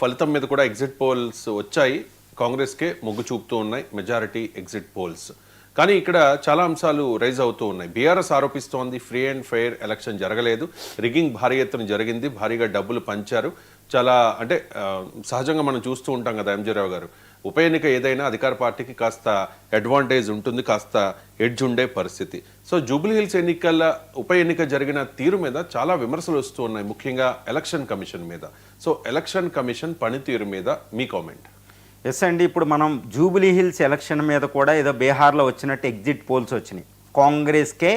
ఫలితం మీద కూడా ఎగ్జిట్ పోల్స్ వచ్చాయి. కాంగ్రెస్కే మొగ్గు చూపుతూ ఉన్నాయి మెజారిటీ ఎగ్జిట్ పోల్స్. కానీ ఇక్కడ చాలా అంశాలు రైజ్ అవుతూ ఉన్నాయి. బీఆర్ఎస్ ఆరోపిస్తోంది ఫ్రీ అండ్ ఫెయిర్ ఎలక్షన్ జరగలేదు, రిగ్గింగ్ భారీ ఎత్తున జరిగింది, భారీగా డబ్బులు పంచారు. చాలా అంటే సహజంగా మనం చూస్తూ ఉంటాం కదా ఎంజే రావు గారు, ఉప ఎన్నిక ఏదైనా అధికార పార్టీకి కాస్త అడ్వాంటేజ్ ఉంటుంది, కాస్త ఎడ్జ్ ఉండే పరిస్థితి. సో జూబ్లీ హిల్స్ ఎన్నికల ఉప ఎన్నిక జరిగిన తీరు మీద చాలా విమర్శలు వస్తూ ఉన్నాయి, ముఖ్యంగా ఎలక్షన్ కమిషన్ మీద. సో ఎలక్షన్ కమిషన్ పనితీరు మీద మీ కామెంట్. ఎస్ అండి, ఇప్పుడు మనం జూబ్లీ హిల్స్ ఎలక్షన్ మీద కూడా ఏదో బీహార్లో వచ్చినట్టు ఎగ్జిట్ పోల్స్ వచ్చినాయి. కాంగ్రెస్కే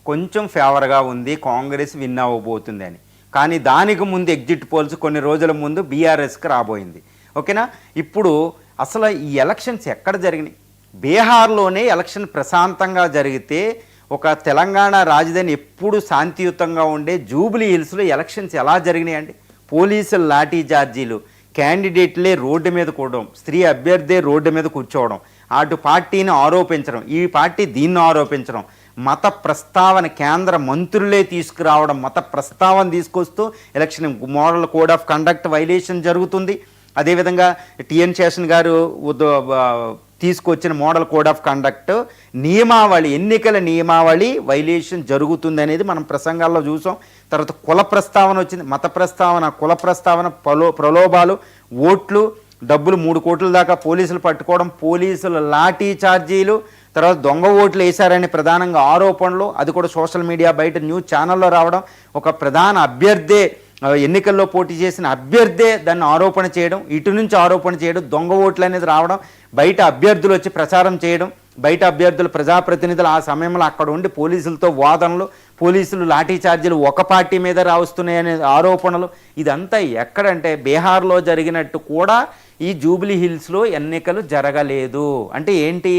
కొంచెం ఫేవర్గా ఉంది, కాంగ్రెస్ విన్ అవ్వబోతుంది అని. కానీ దానికి ముందు ఎగ్జిట్ పోల్స్ కొన్ని రోజుల ముందు బీఆర్ఎస్కి రాబోయింది. ఓకేనా, ఇప్పుడు అసలు ఈ ఎలక్షన్స్ ఎక్కడ జరిగినాయి? బీహార్లోనే ఎలక్షన్ ప్రశాంతంగా జరిగితే ఒక తెలంగాణ రాజధాని ఎప్పుడు శాంతియుతంగా ఉండే జూబ్లీ హిల్స్లో ఎలక్షన్స్ ఎలా జరిగినాయి అండి? పోలీసుల లాఠీ చార్జీలు, క్యాండిడేట్లే రోడ్డు మీద కూడడం, స్త్రీ అభ్యర్థే రోడ్డు మీద కూర్చోవడం, అటు పార్టీని ఆరోపించడం, ఈ పార్టీ దీన్ని ఆరోపించడం, మత ప్రస్తావన కేంద్ర మంత్రులే తీసుకురావడం, మత ప్రస్తావన తీసుకొస్తూ election model code of conduct violation జరుగుతుంది. అదేవిధంగా టిఎన్ శేషన్ గారు తీసుకొచ్చిన మోడల్ కోడ్ ఆఫ్ కండక్ట్ నియమావళి, ఎన్నికల నియమావళి వైలేషన్ జరుగుతుంది అనేది మనం ప్రసంగాల్లో చూసాం. తర్వాత కుల ప్రస్తావన వచ్చింది, మత ప్రస్తావన, కుల ప్రస్తావన, ప్రలోభాలు, ఓట్లు, డబ్బులు 3 కోట్ల దాకా పోలీసులు పట్టుకోవడం, పోలీసుల లాఠీ ఛార్జీలు, తర్వాత దొంగ ఓట్లు వేశారని ప్రధానంగా ఆరోపణలు, అది కూడా సోషల్ మీడియా బయట న్యూస్ ఛానల్లో రావడం, ఒక ప్రధాన అభ్యర్థే ఎన్నికల్లో పోటీ చేసిన అభ్యర్థే దాన్ని ఆరోపణ చేయడం, ఇటు నుంచి ఆరోపణ చేయడం, దొంగ ఓట్లు అనేది రావడం, బయట అభ్యర్థులు వచ్చి ప్రచారం చేయడం, బయట అభ్యర్థులు ప్రజాప్రతినిధులు ఆ సమయంలో అక్కడ ఉండి పోలీసులతో వాదనలు, పోలీసులు లాఠీ ఛార్జీలు ఒక పార్టీ మీద రావస్తున్నాయనే ఆరోపణలు. ఇదంతా ఎక్కడంటే బీహార్లో జరిగినట్టు కూడా ఈ జూబ్లీ హిల్స్లో ఎన్నికలు జరగలేదు. అంటే ఏంటి,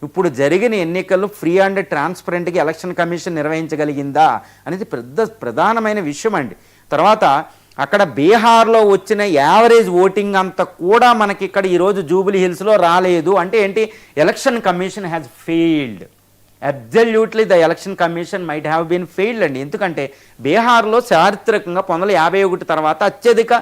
ఇప్పుడు జరిగిన ఎన్నికలు ఫ్రీ అండ్ ట్రాన్స్పరెంట్గా ఎలక్షన్ కమిషన్ నిర్వహించగలిగిందా అనేది ప్రధానమైన విషయం అండి. తర్వాత అక్కడ బీహార్లో వచ్చిన యావరేజ్ ఓటింగ్ అంతా కూడా మనకి ఇక్కడ ఈరోజు జూబ్లీ హిల్స్లో రాలేదు. అంటే ఏంటి, election commission has failed. Absolutely the election commission might have been failed అండి. ఎందుకంటే బీహార్లో చారిత్రకంగా 1951 తర్వాత అత్యధిక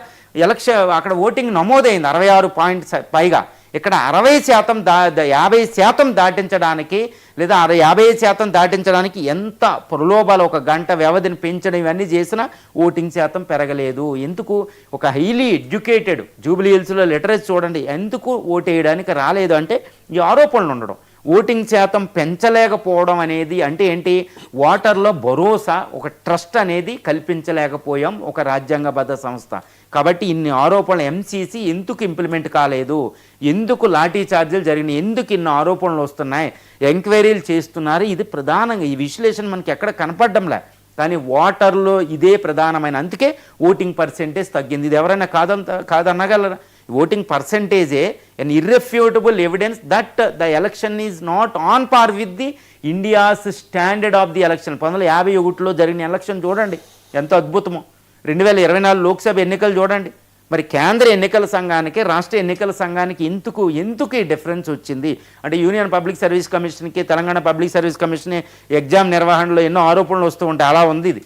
ఎలక్షన్ అక్కడ ఓటింగ్ నమోదైంది, 66 పాయింట్స్ పైగా. ఇక్కడ 50% దాటించడానికి లేదా 50% దాటించడానికి ఎంత ప్రలోభాలు, ఒక గంట వ్యవధిని పెంచడం, ఇవన్నీ చేసినా ఓటింగ్ శాతం పెరగలేదు. ఎందుకు? ఒక హైలీ ఎడ్యుకేటెడ్ జూబ్లీ హిల్స్లో లిటరేచర్ చూడండి, ఎందుకు ఓటు వేయడానికి రాలేదు అంటే ఈ ఆరోపణలు ఉండడం. ఓటింగ్ శాతం పెంచలేకపోవడం అనేది అంటే ఏంటి, ఓటర్లో భరోసా, ఒక ట్రస్ట్ అనేది కల్పించలేకపోయాం ఒక రాజ్యాంగబద్ధ సంస్థ. కాబట్టి ఇన్ని ఆరోపణలు ఎంసీసీ ఎందుకు ఇంప్లిమెంట్ కాలేదు, ఎందుకు లాఠీ ఛార్జీలు జరిగినాయి, ఎందుకు ఇన్ని ఆరోపణలు వస్తున్నాయి, ఎంక్వైరీలు చేస్తున్నారు. ఇది ప్రధానంగా ఈ విశ్లేషణ మనకి ఎక్కడ కనపడడంలే. కానీ ఓటర్లో ఇదే ప్రధానమైన, అందుకే ఓటింగ్ పర్సెంటేజ్ తగ్గింది. ఇది ఎవరైనా కాదనగలరా? ఓటింగ్ పర్సెంటేజే an irrefutable evidence that the election is not on par with the India's standard of the election. 1951లో జరిగిన ఎలక్షన్ చూడండి ఎంత అద్భుతమో. 2024 లోక్సభ ఎన్నికలు చూడండి. మరి కేంద్ర ఎన్నికల సంఘానికి, రాష్ట్ర ఎన్నికల సంఘానికి ఎందుకు ఈ డిఫరెన్స్ వచ్చింది అంటే, యూనియన్ పబ్లిక్ సర్వీస్ కమిషన్కి, Telangana public service commission exam నిర్వహణలో ఎన్నో ఆరోపణలు వస్తూ ఉంటాయి, అలా ఉంది ఇది.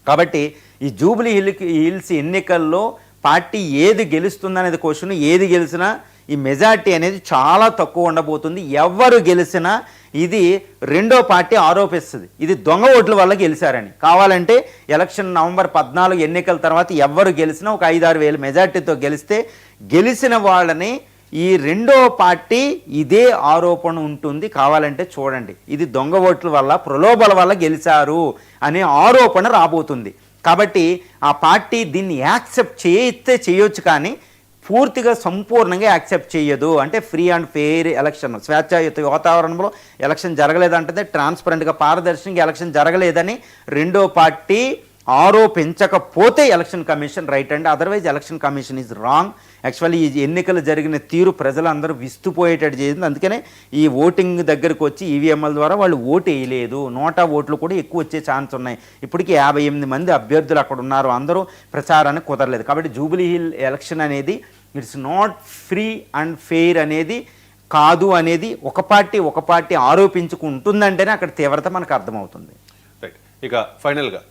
కాబట్టి ఈ జూబ్లీ హిల్స్ ఎన్నికల్లో పార్టీ ఏది గెలుస్తుందనేది క్వశ్చన్, ఏది గెలిచినా ఈ మెజార్టీ అనేది చాలా తక్కువ ఉండబోతుంది. ఎవరు గెలిచినా ఇది రెండో పార్టీ ఆరోపిస్తుంది ఇది దొంగ ఓట్ల వల్ల గెలిచారని. కావాలంటే ఎలక్షన్ నవంబర్ 14 ఎన్నికల తర్వాత ఎవరు గెలిచినా ఒక 5-6 వేల మెజార్టీతో గెలిస్తే గెలిచిన వాళ్ళని ఈ రెండో పార్టీ ఇదే ఆరోపణ ఉంటుంది. కావాలంటే చూడండి, ఇది దొంగ ఓట్ల వల్ల, ప్రలోభాల వల్ల గెలిచారు అనే ఆరోపణ రాబోతుంది. కాబట్టి ఆ పార్టీ దీన్ని యాక్సెప్ట్ చేయొచ్చు, కానీ పూర్తిగా సంపూర్ణంగా యాక్సెప్ట్ చేయదు. అంటే ఫ్రీ అండ్ ఫెయిర్ ఎలక్షన్, స్వేచ్ఛాయుత వాతావరణంలో ఎలక్షన్ జరగలేదంటే, ట్రాన్స్పరెంట్గా పారదర్శకంగా ఎలక్షన్ జరగలేదని రెండో పార్టీ ఆరోపించకపోతే ఎలక్షన్ కమిషన్ రైట్ అండి. Otherwise election commission is wrong. Actually ఈ ఎన్నికలు జరిగిన తీరు ప్రజలందరూ విస్తుపోయేటట్టు చేసింది. అందుకనే ఈ ఓటింగ్ దగ్గరకు వచ్చి ఈవీఎంల ద్వారా వాళ్ళు ఓటు వేయలేదు. నోటా ఓట్లు కూడా ఎక్కువ వచ్చే ఛాన్స్ ఉన్నాయి. ఇప్పటికీ 58 మంది అభ్యర్థులు అక్కడ ఉన్నారు, అందరూ ప్రచారానికి కుదరలేదు. కాబట్టి జూబ్లీ హిల్ ఎలక్షన్ అనేది it's not free and fair అనేది కాదు అనేది ఒక పార్టీ ఆరోపించుకుంటుందంటేనే అక్కడ తీవ్రత మనకు అర్థమవుతుంది. రైట్. ఇక ఫైనల్గా